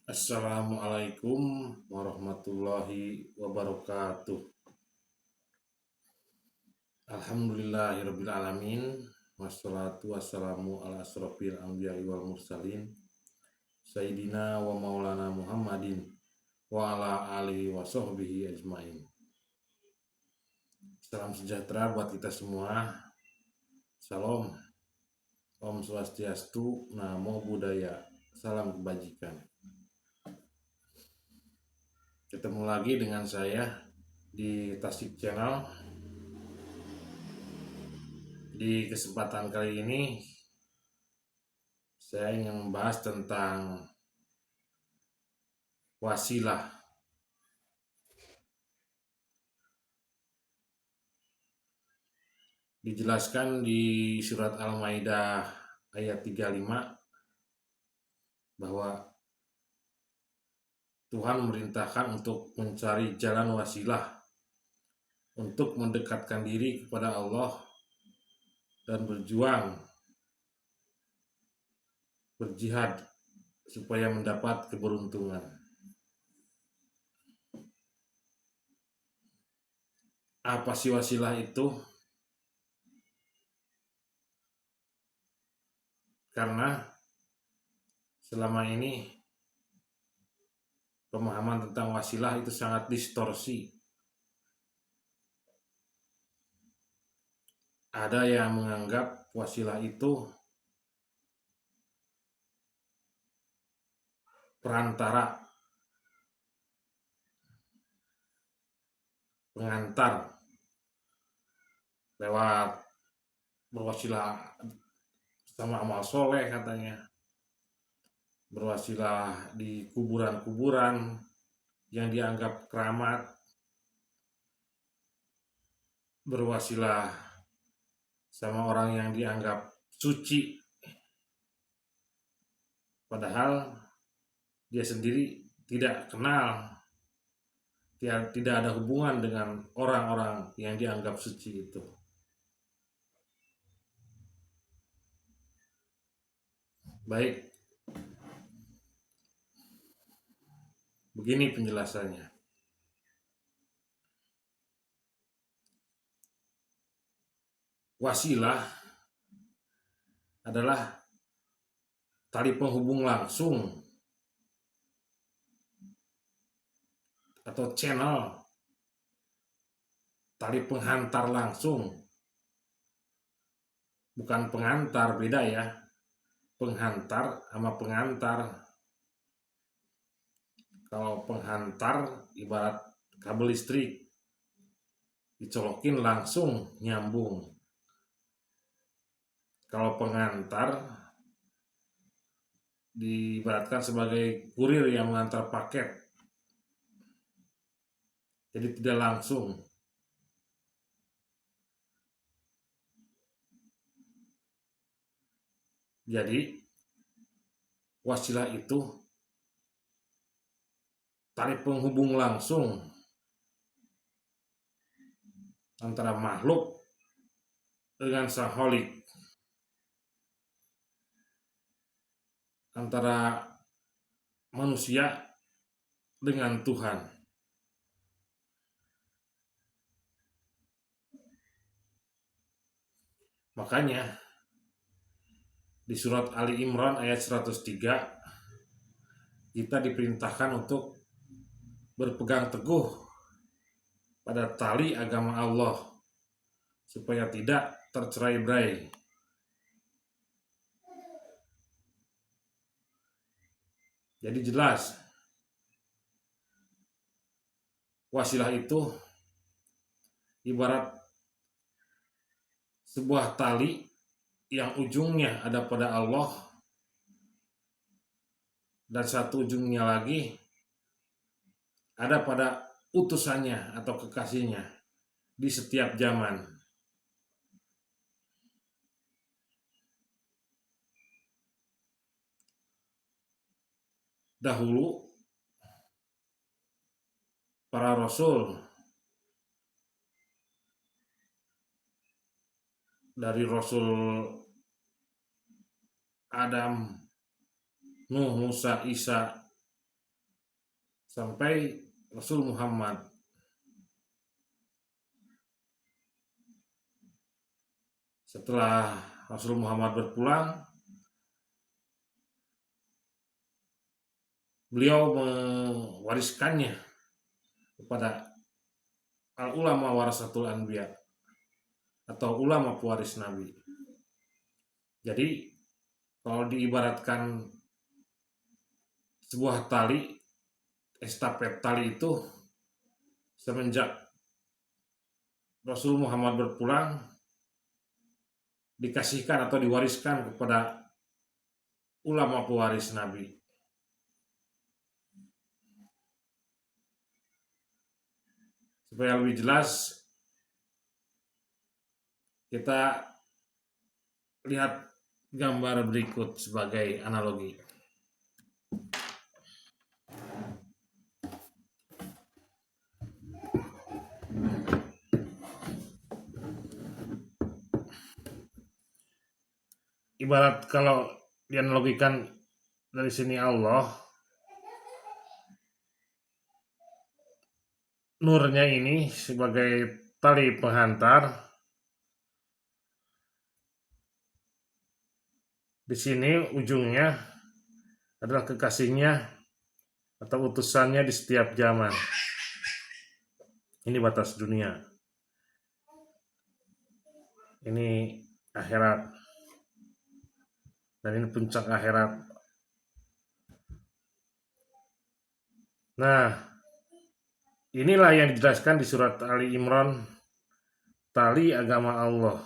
Assalamualaikum warahmatullahi wabarakatuh. Alhamdulillahirabbil alamin. Wassalatu wassalamu ala asrofil anbiya'i wal mursalin Sayyidina wa maulana Muhammadin wa ala alihi wa sahbihi ajmain. Salam sejahtera buat kita semua. Salam. Om Swastiastu, Namo Buddhaya. Salam kebajikan. Ketemu lagi dengan saya di Tasik Channel. Di kesempatan kali ini saya ingin membahas tentang wasilah. Dijelaskan di surat Al-Maidah ayat 35 bahwa Tuhan memerintahkan untuk mencari jalan wasilah untuk mendekatkan diri kepada Allah dan berjuang, berjihad supaya mendapat keberuntungan. Apa sih wasilah itu? Karena selama ini pemahaman tentang wasilah itu sangat distorsi. Ada yang menganggap wasilah itu perantara, pengantar lewat berwasilah sama amal soleh katanya, berwasilah di kuburan-kuburan yang dianggap keramat, berwasilah sama orang yang dianggap suci, padahal dia sendiri tidak kenal, tidak ada hubungan dengan orang-orang yang dianggap suci itu. Baik, begini penjelasannya. Wasilah adalah tali penghubung langsung atau channel, tali penghantar langsung, bukan pengantar, beda ya. Penghantar sama pengantar. Kalau penghantar ibarat kabel listrik, dicolokin langsung nyambung. Kalau pengantar diibaratkan sebagai kurir yang mengantar paket, jadi tidak langsung. Jadi wasilah itu tali penghubung langsung antara makhluk dengan sang Khalik, antara manusia dengan Tuhan. Makanya di surat Ali Imran ayat 103 kita diperintahkan untuk berpegang teguh pada tali agama Allah supaya tidak tercerai-berai. Jadi jelas wasilah itu ibarat sebuah tali yang ujungnya ada pada Allah dan satu ujungnya lagi ada pada utusannya atau kekasihnya di setiap zaman. Dahulu para rasul, dari Rasul Adam, Nuh, Musa, Isa, sampai Rasul Muhammad. Setelah Rasul Muhammad berpulang, beliau mewariskannya kepada al-ulama warasatul anbiya atau ulama pewaris Nabi. Jadi kalau diibaratkan sebuah tali, estafet tali itu semenjak Rasul Muhammad berpulang dikasihkan atau diwariskan kepada ulama pewaris Nabi. Supaya lebih jelas, kita lihat gambar berikut sebagai analogi. Ibarat kalau dianalogikan dari sini Allah, nurnya ini sebagai tali penghantar. Di sini ujungnya adalah kekasihnya atau utusannya di setiap zaman. Ini batas dunia. Ini akhirat. Dan ini puncak akhirat. Nah, inilah yang dijelaskan di surat Ali Imran, tali agama Allah,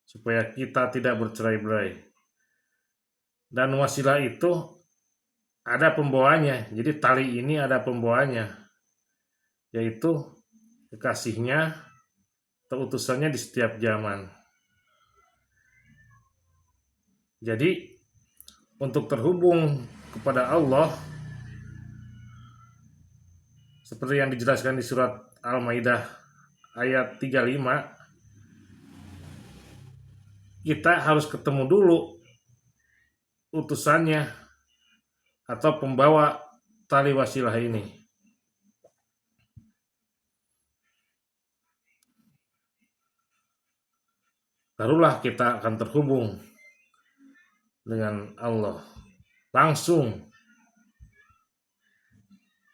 supaya kita tidak bercerai-berai. Dan wasilah itu ada pembawanya. Jadi tali ini ada pembawanya, yaitu kekasihnya atau utusannya di setiap zaman. Jadi untuk terhubung kepada Allah, seperti yang dijelaskan di surat Al-Maidah ayat 35, kita harus ketemu dulu utusannya atau pembawa tali wasilah ini. Barulah kita akan terhubung dengan Allah langsung.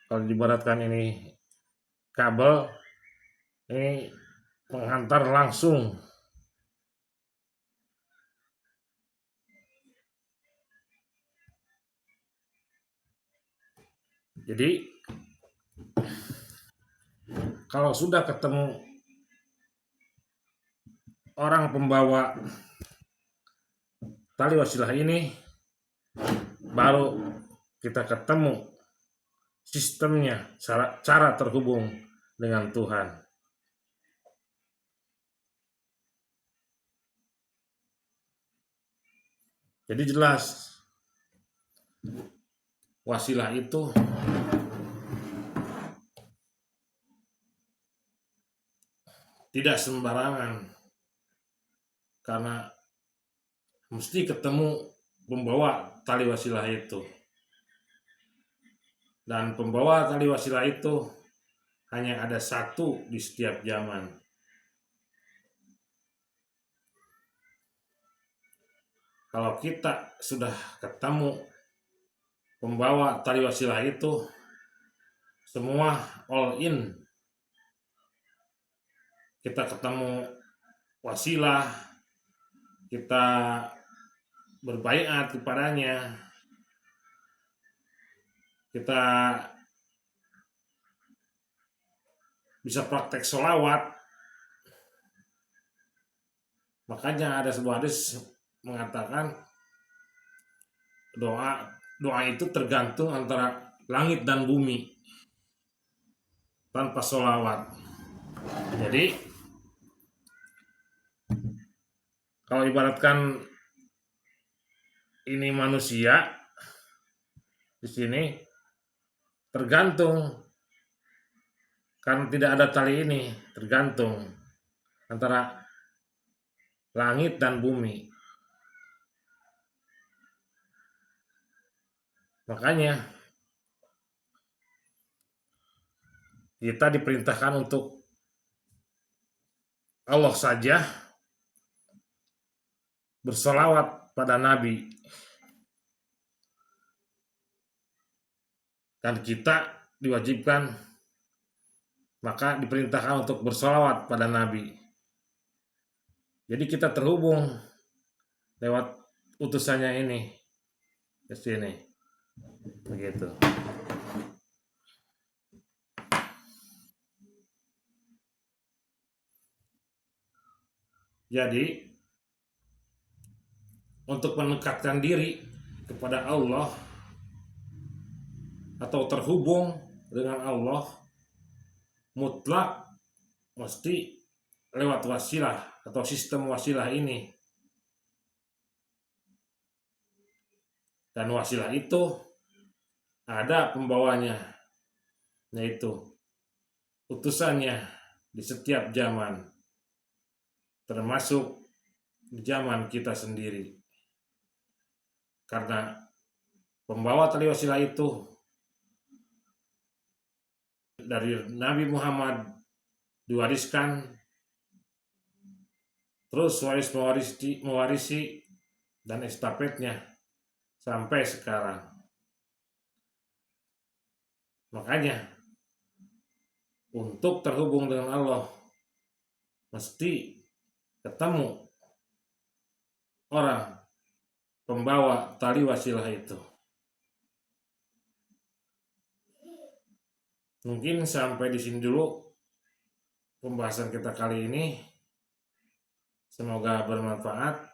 Kalau diibaratkan ini kabel, ini penghantar langsung. Jadi kalau sudah ketemu orang pembawa tali wasilah ini, baru kita ketemu sistemnya, cara terhubung dengan Tuhan. Jadi jelas wasilah itu tidak sembarangan, karena mesti ketemu pembawa tali wasilah itu. Dan pembawa tali wasilah itu hanya ada satu di setiap zaman. Kalau kita sudah ketemu pembawa tali wasilah itu, semua all in. Kita ketemu wasilah, kita berbaiat kepadanya, kita bisa praktek sholawat. Makanya ada sebuah hadis mengatakan doa itu tergantung antara langit dan bumi tanpa sholawat. Jadi kalau ibaratkan ini manusia, di sini tergantung, karena tidak ada tali ini, tergantung antara langit dan bumi. Makanya Kita diperintahkan untuk Allah saja bersolawat pada Nabi, dan kita diwajibkan, maka diperintahkan untuk bersolawat pada Nabi. Jadi kita terhubung lewat utusannya ini ke sini, begitu. Jadi untuk mendekatkan diri kepada Allah atau terhubung dengan Allah, mutlak mesti lewat wasilah atau sistem wasilah ini. Dan wasilah itu ada pembawanya, yaitu utusannya di setiap zaman, termasuk di zaman kita sendiri. Karena pembawa tali wasilah itu dari Nabi Muhammad diwariskan, terus mewarisi dan estafetnya sampai sekarang. Makanya untuk terhubung dengan Allah mesti ketemu orang pembawa tali wasilah itu. Mungkin sampai di sini dulu pembahasan kita kali ini. Semoga bermanfaat.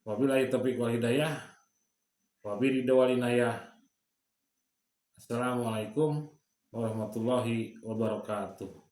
Wabillahi taufiq wal hidayah. Wabiridha wal inayah. Assalamualaikum warahmatullahi wabarakatuh.